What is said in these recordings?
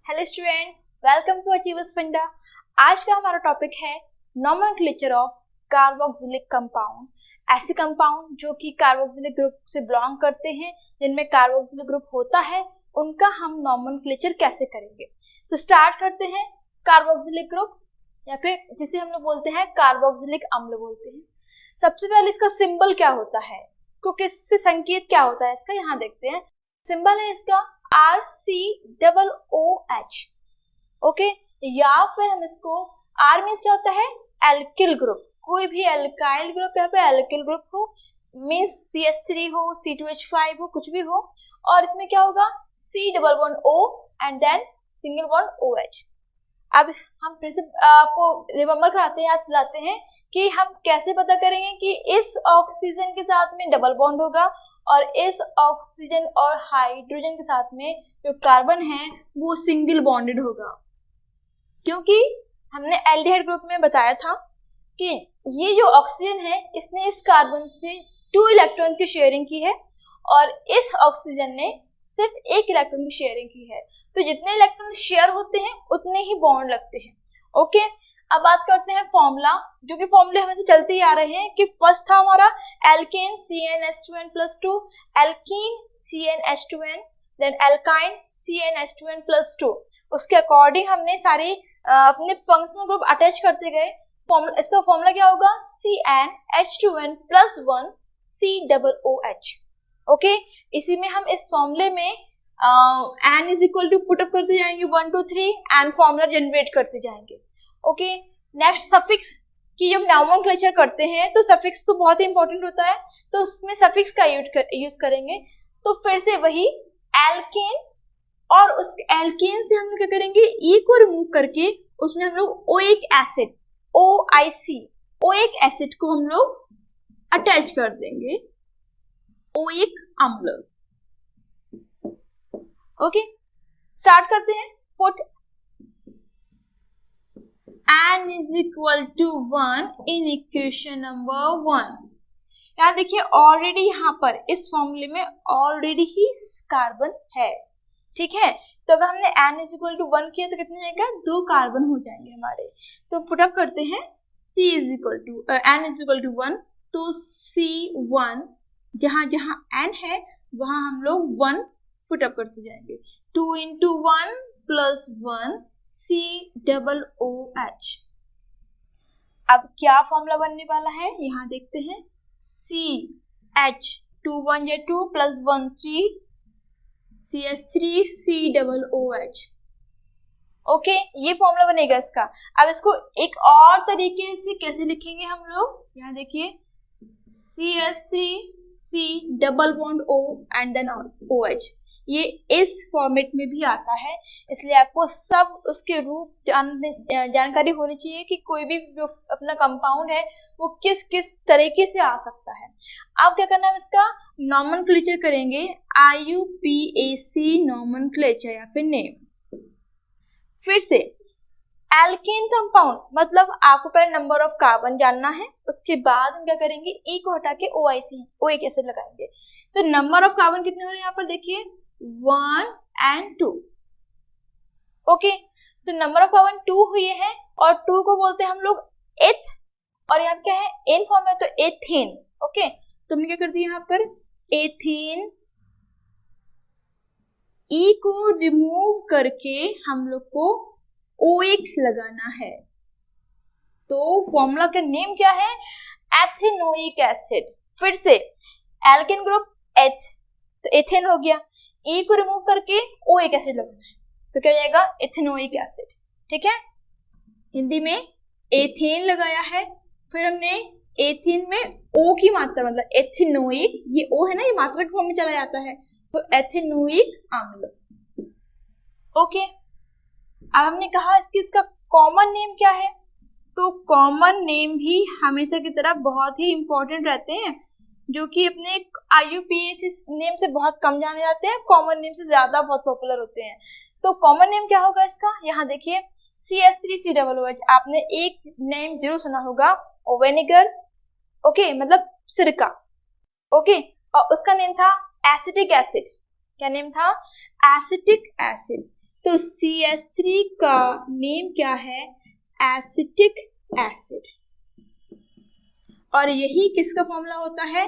Hello students, welcome to Achievers Funda. आज का हमारा टॉपिक है नोमेनक्लेचर ऑफ कार्बोक्सिलिक कंपाउंड। ऐसे कंपाउंड जो कि कार्बोक्सिलिक ग्रुप से बिलोंग करते हैं, जिनमें कार्बोक्सिलिक ग्रुप होता है, उनका हम नोमेनक्लेचर कैसे करेंगे। तो स्टार्ट करते हैं। कार्बोक्सिलिक ग्रुप या फिर जिसे हम लोग बोलते हैं कार्बोक्सिलिक अम्ल बोलते हैं। सबसे पहले इसका सिंबल क्या होता है, इसको किससे संकेत क्या होता है इसका, यहाँ देखते हैं। सिंबल है इसका RCOOH। ओके, या फिर हम इसको R मीन्स क्या होता है, एल्किल ग्रुप। कोई भी एल्काइल ग्रुप या फिर एल्किल ग्रुप हो, मीन्स CH3 हो, C2H5 हो, कुछ भी हो, और इसमें क्या होगा, C double bond O and then single bond OH। अब हम फिर से आपको रिमेम्बर कराते हैं, याद दिलाते हैं कि हम कैसे पता करेंगे कि इस ऑक्सीजन के साथ में डबल बॉन्ड होगा और इस ऑक्सीजन और हाइड्रोजन के साथ में जो कार्बन है वो सिंगल बॉन्डेड होगा। क्योंकि हमने एल्डिहाइड ग्रुप में बताया था कि ये जो ऑक्सीजन है इसने इस कार्बन से 2 इलेक्ट्रॉन की शेयरिंग की है और इस ऑक्सीजन ने सिर्फ 1 इलेक्ट्रॉन की शेयरिंग की है। तो जितने इलेक्ट्रॉन शेयर होते हैं उतने ही बॉन्ड लगते हैं। ओके, अब बात करते हैं फॉर्मूला, जो कि फॉर्मूले हमें से चलते ही आ रहे हैं कि फर्स्ट था हमारा alkene CnH2n+2, alkene CnH2n, then alkyne CnH2n+2। उसके अकॉर्डिंग हमने सारे अपने फंक्शनल ग्रुप अटैच करते गए। इसका फॉर्मूला क्या होगा, CnH2n+1 COOH। ओके, इसी में हम इस फॉर्मूले में n is equal to put up करते जाएंगे 1 2 3 एंड फॉर्मूला जनरेट करते जाएंगे। ओके, नेक्स्ट सफिक्स की जब नोमेनक्लेचर करते हैं तो सफिक्स तो बहुत ही इंपॉर्टेंट होता है, तो उसमें सफिक्स का यूज करेंगे। तो फिर से वही एल्केन, और उस एल्केन से हम लोग क्या करेंगे, ई को रिमूव करके उसमें हम लोग ओइक एसिड ओइक एसिड को हम लोग अटैच कर देंगे, ओइक अम्ल। ओके, स्टार्ट करते हैं। Put n is equal to 1 in equation number 1। यहाँ देखिए ऑलरेडी यहाँ पर इस फॉर्मूले में ऑलरेडी ही कार्बन है, ठीक है। तो अगर हमने n is equal to 1 किया तो कितने जाएगा, 2 कार्बन हो जाएंगे हमारे। तो पुटअप करते हैं n is equal to 1, तो C1 जहां जहां n है वहां हम लोग 1 पुटअप करते जाएंगे। 2 into 1 plus 1 COOH। अब क्या फॉर्मूला बनने वाला है, यहाँ देखते हैं। CH 2 1 या 2 plus 1 3 CH3 COOH। ओके, ये फॉर्मूला बनेगा इसका। अब इसको एक और तरीके से कैसे लिखेंगे हम लोग, यहाँ देखिए CH3C double bond O and then OH। ये इस फॉर्मेट में भी आता है, इसलिए आपको सब उसके रूप जानकारी होनी चाहिए कि कोई भी जो अपना कंपाउंड है वो किस किस तरीके से आ सकता है। अब क्या करना है, इसका नोमेनक्लेचर करेंगे, IUPAC नोमेनक्लेचर या फिर नेम। फिर से एल्केन कंपाउंड मतलब आपको पहले नंबर ऑफ कार्बन जानना है, उसके बाद हम क्या करेंगे, E को हटा के ओइक एसिड लगाएंगे। तो नंबर ऑफ कार्बन कितने हो रहे हैं यहाँ पर देखिए, 1 and 2। ओके, तो नंबर ऑफ कार्बन 2 हुए हैं और 2 को बोलते हैं हम लोग एथ, और यहाँ क्या है इन फॉर्म है तो एथेन। ओके, तो हमने क्या कर दिया यहाँ पर एथेन, E को रिमूव करके हम लोग को ओइक लगाना है। तो फॉर्मूला का नेम क्या है, एथेनोइक एसिड। फिर से एल्केन ग्रुप एथ, तो एथेन हो गया, E को रिमूव करके ओइक एसिड लगाना है, तो क्या हो जाएगा, एथेनोइक एसिड। ठीक है, हिंदी में एथेन लगाया है, फिर हमने एथेन में O की मात्रा मतलब एथेनोइक, ये O है ना, ये मात्रा के फॉर्म में चला जाता है, तो एथेनोइक अम्ल। ओके, अब हमने कहा इसका कॉमन नेम क्या है, तो कॉमन नेम भी हमेशा की तरह बहुत ही इंपॉर्टेंट रहते हैं, जो कि अपने IUPAC नेम से बहुत कम जाने जाते हैं, कॉमन नेम से ज्यादा बहुत पॉपुलर होते हैं। तो कॉमन नेम क्या होगा इसका, यहाँ देखिए CH3COOH। आपने एक नेम जरूर सुना होगा, विनेगर। ओके, मतलब सिरका। ओके, और उसका नेम था एसिटिक एसिड। क्या नेम था, एसिटिक एसिड। तो CH3 का नेम क्या है? Acetic acid. और यही किसका फॉर्मूला होता है?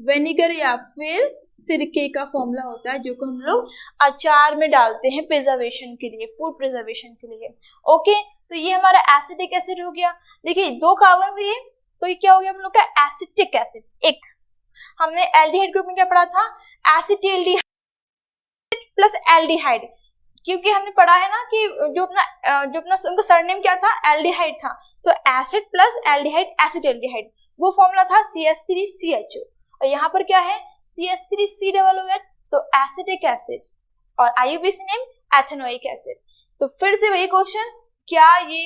विनेगर या फिर सिरके का फॉर्मूला होता है, जो को हम लोग अचार में डालते हैं प्रिजर्वेशन के लिए, फूड प्रिजर्वेशन के लिए। ओके, तो ये हमारा एसिटिक एसिड हो गया। देखिए 2 कार्बन हुए, तो ये क्या हो गया हम लोग का? Acetic acid. एक हमने एल्डिहाइड ग्रुप में क्या पढ़ा था? एसिटिल्डिहाइड प्लस एल्डिहाइड, क्योंकि हमने पढ़ा है ना कि जो अपना उनका सरनेम क्या था? एल्डिहाइड था, तो एसिड प्लस एल्डिहाइड एसिटिल्डिहाइड, वो फॉर्मूला था CH3CHO। और यहाँ पर क्या है? CH3COOH, तो एसिटिक एसिड, और IUPAC नेम एथेनोइक एसिड। तो फिर से वही क्वेश्चन, क्या ये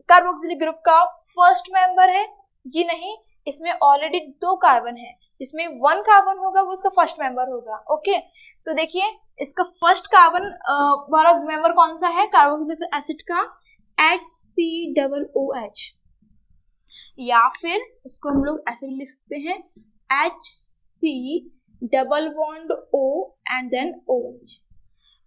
कार्बोक्सिलिक ग्रुप का फर्स्ट मेंबर है? ये नहीं, इसमें ऑलरेडी 2 कार्बन है, इसमें 1 कार्बन होगा वो उसका फर्स्ट मेंबर होगा। ओके, तो देखिए इसका फर्स्ट कार्बन वाला मेंबर कौन सा है कार्बोक्सिलिक एसिड का? HCOOH, या फिर इसको हम लोग ऐसे भी लिख सकते हैं HC double bond O and then OH,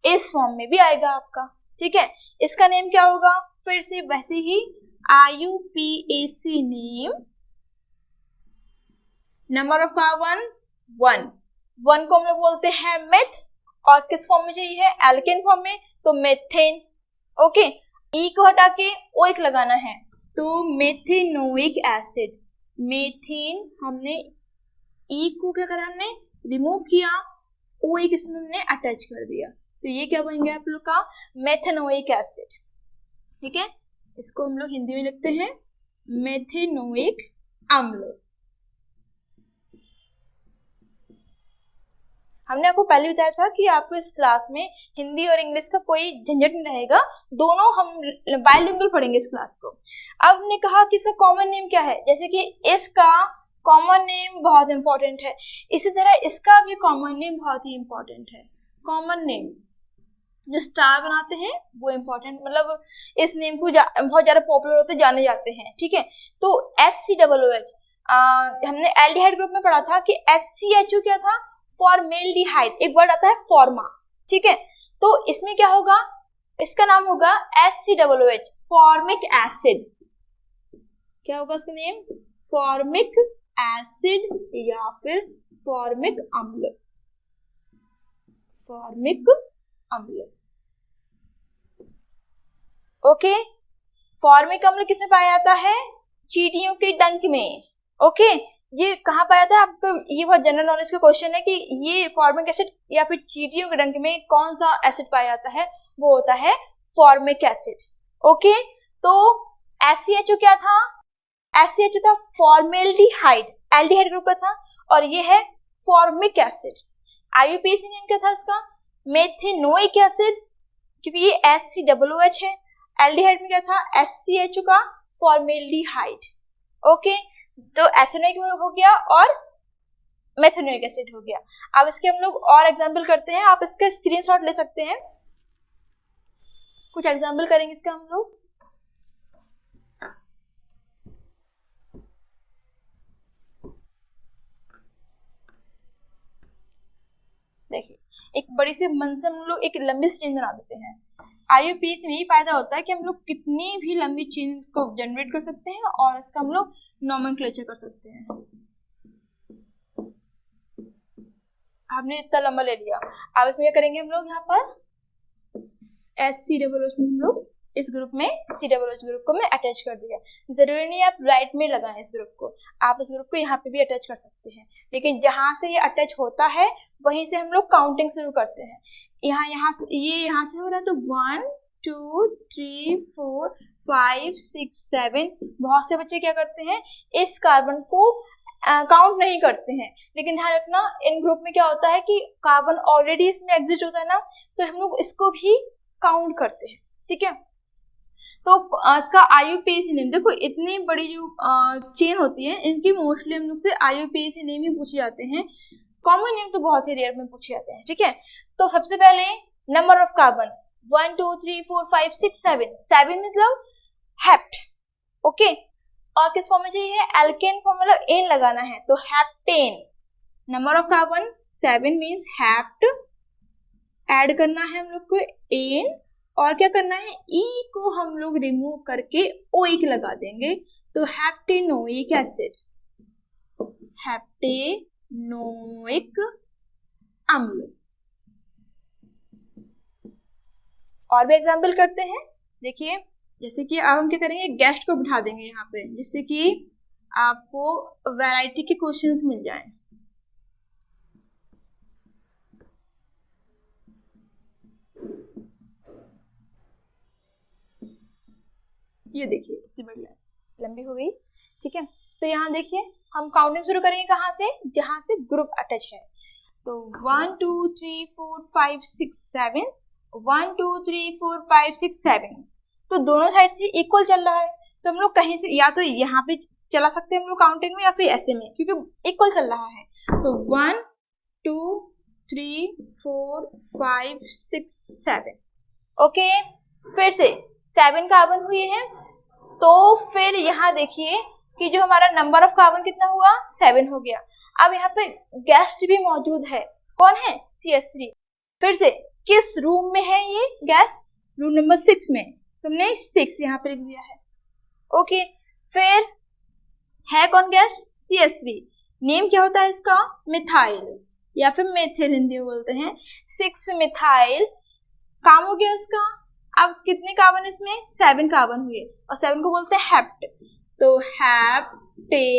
इस फॉर्म में भी आएगा आपका। ठीक है, इसका नेम क्या होगा? फिर से वैसे ही IUPAC name, number of carbon 1 को हम लोग बोलते हैं मेथ, और किस फॉर्म में चाहिए है? एल्केन फॉर्म में, तो मेथेन। ओके, ई को हटा के ओ एक लगाना है, तो मेथेनोइक एसिड। मेथेन हमने ई को क्या करा? हमने रिमूव किया, ओ एक इसमें हमने अटैच कर दिया, तो ये क्या बन गया आप लोग का? Methanoic acid. ठीक है, इसको हम लोग हिंदी में लिखते हैं मेथेनोइक अम्ल। हमने आपको पहले बताया था कि आपको इस क्लास में हिंदी और इंग्लिश का कोई झंझट नहीं रहेगा, दोनों हम बाइलिंगुअल पढ़ेंगे इस क्लास को। अब हमने कहा कि इसका कॉमन नेम क्या है, जैसे कि इसका कॉमन नेम बहुत इंपॉर्टेंट है, इसी तरह इसका भी कॉमन नेम बहुत ही इंपॉर्टेंट है। कॉमन नेम जो स्टार बनाते हैं वो इंपॉर्टेंट, मतलब इस नेम को बहुत ज्यादा पॉपुलर होते जाने जाते हैं। ठीक है, तो HCOOH हमने एल्डिहाइड ग्रुप में पढ़ा था कि SCHO क्या था? फॉर्मेल्डिहाइड, एक वर्ड आता है फॉर्मा। ठीक है, तो इसमें क्या होगा? इसका नाम होगा HCOOH, फॉर्मिक एसिड। क्या होगा इसका नेम? फॉर्मिक एसिड या फिर फॉर्मिक अम्ल। फॉर्मिक अम्ल। ओके, फॉर्मिक अम्ल किसमें पाया जाता है? चींटियों के डंक में। ओके, ये कहाँ पाया था? आपको ये बहुत जनरल नॉलेज का क्वेश्चन है कि ये फॉर्मिक एसिड या फिर चींटियों के डंक में कौन सा एसिड पाया जाता है? वो होता है फॉर्मिक एसिड। ओके, तो SCHO क्या था? SCHO था फॉर्मेल्डिहाइड, एल्डिहाइड ग्रुप का था, और ये है फॉर्मिक एसिड। IUPAC नेम क्या था इसका? मेथेनोइक एसिड, क्योंकि ये HCOOH है। एल्डिहाइड में क्या था? SCHO का फॉर्मेल्डिहाइड। ओके, तो एथेनोइक हो गया और मेथेनोइक एसिड हो गया। अब इसके हम लोग और एग्जांपल करते हैं, आप इसका स्क्रीनशॉट ले सकते हैं। कुछ एग्जांपल करेंगे इसका हम लोग। देखिए, एक बड़ी सी मन से हम लोग एक लंबी चेन बना देते हैं। IUPAC में यही फायदा होता है कि हम लोग कितनी भी लंबी चेन को जनरेट कर सकते हैं और इसका हम लोग नोमेनक्लेचर कर सकते हैं। हमने इतना लंबा ले लिया, अब इसमें क्या करेंगे हम लोग? यहाँ पर SCOOH में हम लोग इस ग्रुप में COOH ग्रुप को मैं अटैच कर दिया। जरूरी नहीं आप राइट में लगाएं इस ग्रुप को, आप इस ग्रुप को यहाँ पे भी अटैच कर सकते हैं, लेकिन जहां से ये अटैच होता है वहीं से हम लोग काउंटिंग शुरू करते हैं। यहाँ से हो रहा है, तो 1 2 3 4 5 6 7। बहुत से बच्चे क्या करते हैं? इस कार्बन को काउंट नहीं करते हैं, लेकिन ध्यान रखना इन ग्रुप में क्या होता है कि कार्बन ऑलरेडी इसमें एग्जिस्ट होता है ना, तो हम लोग इसको भी काउंट करते हैं। ठीक है, तो इसका IUPAC नेम, देखो इतनी बड़ी जो चेन होती है इनकी मोस्टली हम लोग से IUPAC नेम ही पूछे जाते हैं, कॉमन नेम तो बहुत ही रेयर में पूछे जाते हैं। ठीक है, तो सबसे पहले नंबर ऑफ कार्बन 1 2 3 4 5 6 7 मतलब हेप्ट। ओके, और किस फॉर्म में चाहिए? एल्केन फॉर्म, मतलब एन लगाना है, तो heptane. Number of carbon 7 means hept, add करना है हम लोग को एन, और क्या करना है, ई को हम लोग रिमूव करके ओइक लगा देंगे, तो हेप्टेनोइक एसिड, हेप्टेनोइक अम्ल। और भी एग्जाम्पल करते हैं, देखिए जैसे कि अब हम क्या करेंगे, गेस्ट को बिठा देंगे यहाँ पे, जिससे कि आपको वैरायटी के क्वेश्चंस मिल जाएं। ये देखिए इतनी बड़ी लंबी हो गई, ठीक है। तो यहाँ देखिए हम काउंटिंग शुरू करेंगे कहाँ से, जहां से ग्रुप अटैच है। तो 1 2 3 4 5 6 7, 1 2 3 4 5 6 7, तो दोनों साइड से इक्वल चल रहा है, तो हम लोग कहीं से या तो यहाँ पे चला सकते हैं हम लोग काउंटिंग में, या फिर ऐसे में, क्योंकि इक्वल चल रहा है। तो 1 2 3 4 5 6 7, ओके। फिर से 7 कार्बन हुए हैं, तो फिर यहाँ देखिए कि जो हमारा नंबर ऑफ कार्बन कितना हुआ, 7 हो गया। अब यहाँ पे गेस्ट भी मौजूद है, कौन है, CH3। फिर से किस रूम में है ये गेस्ट, रूम नंबर 6 में, तुमने 6 यहाँ पे लिख दिया है, ओके। फिर है कौन गेस्ट, CH3, नेम क्या होता है इसका, मिथाइल या फिर मेथिल हिंदी में बोलते हैं, 6 मिथाइल, काम हो गया इसका। अब कितने कार्बन इसमें, 7 कार्बन हुए, और 7 को बोलते हैं हेप्ट, तो हेप्टेनोइक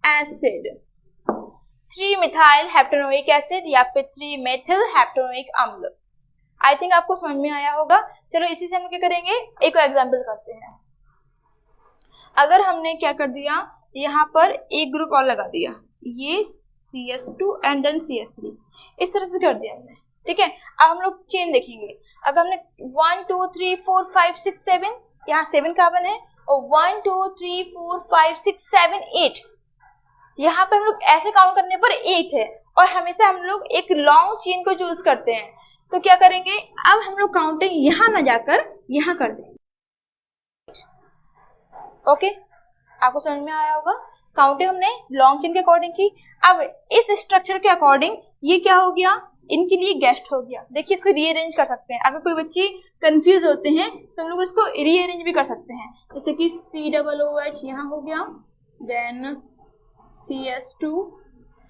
एसिड, 3 मिथाइल हेप्टेनोइक एसिड या फिर 3 मेथिल हेप्टेनोइक अम्ल। आई थिंक आपको समझ में आया होगा। चलो इसी से हम क्या करेंगे, एक और एग्जांपल करते हैं। अगर हमने क्या कर दिया, यहाँ पर एक ग्रुप और लगा दिया, ये CH2 एंड देन CH3, इस तरह से कर दिया हमने, ठीक है। अब हम लोग चेन देखेंगे, अगर हमने 1 2 3 4 5 6 7, यहाँ 7 कार्बन है, और 1 2 3 4 5 6 7 8, यहाँ पे हम लोग ऐसे काउंट करने पर 8 है, और हमेशा हम लोग एक लॉन्ग चेन को चूज करते हैं। तो क्या करेंगे, अब हम लोग काउंटिंग यहाँ ना जाकर यहाँ कर देंगे, ओके। आपको समझ में आया होगा, काउंटिंग हमने लॉन्ग चेन के अकॉर्डिंग की। अब इस स्ट्रक्चर के अकॉर्डिंग ये क्या हो गया, इनके लिए गेस्ट हो गया। देखिए इसको रीअरेंज कर सकते हैं, अगर कोई बच्चे कंफ्यूज होते हैं तो हम लोग इसको रीअरेंज भी कर सकते हैं, जैसे कि COOH यहाँ हो गया, देन CH2,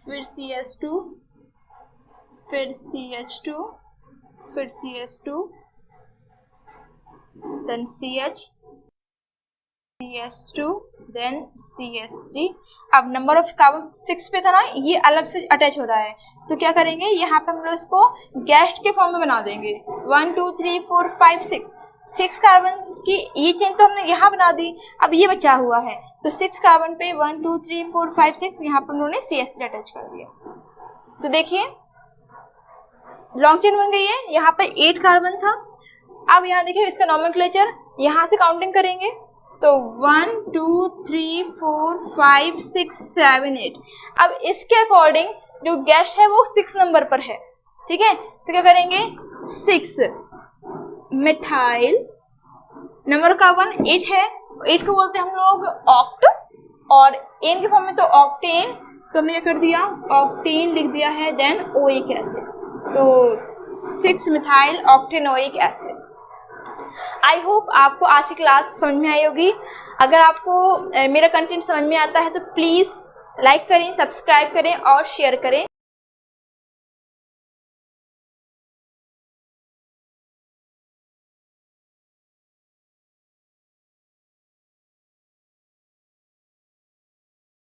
फिर CH2, फिर CH2, फिर CH2, then CH2, then CH3। अब नंबर ऑफ कार्बन 6 पे था ना, ये अलग से अटैच हो रहा है, तो क्या करेंगे, यहाँ पे हम लोग इसको गेस्ट के फॉर्म में बना देंगे। 1 2 3 4 5 6 कार्बन की ये चेन तो हमने यहाँ बना दी, अब ये बचा हुआ है, तो 6 कार्बन पे 1 2 3 4 5 6 यहाँ पर उन्होंने CH3 अटैच कर दिया। तो देखिए लॉन्ग चेन बन गई है, यहाँ पे 8 कार्बन था। अब यहाँ देखिए इसका नॉमेनक्लेचर, यहाँ से काउंटिंग करेंगे, तो 1 2 3 4 5 6 7 8। अब इसके अकॉर्डिंग जो गेस्ट है वो 6 नंबर पर है, ठीक है। तो क्या करेंगे, 6 मिथाइल, नंबर कार्बन 8 है, 8 को बोलते हैं हम लोग ऑक्ट, और एन के फॉर्म में तो ऑक्टेन, तो हमने क्या कर दिया, ऑक्टेन लिख दिया है, देन ओइक एसिड, तो 6 मिथाइल ऑक्टेनोइक एसिड। आई होप आपको आज की क्लास समझ में आई होगी। अगर आपको मेरा कंटेंट समझ में आता है तो प्लीज़ लाइक करें, सब्सक्राइब करें और शेयर करें।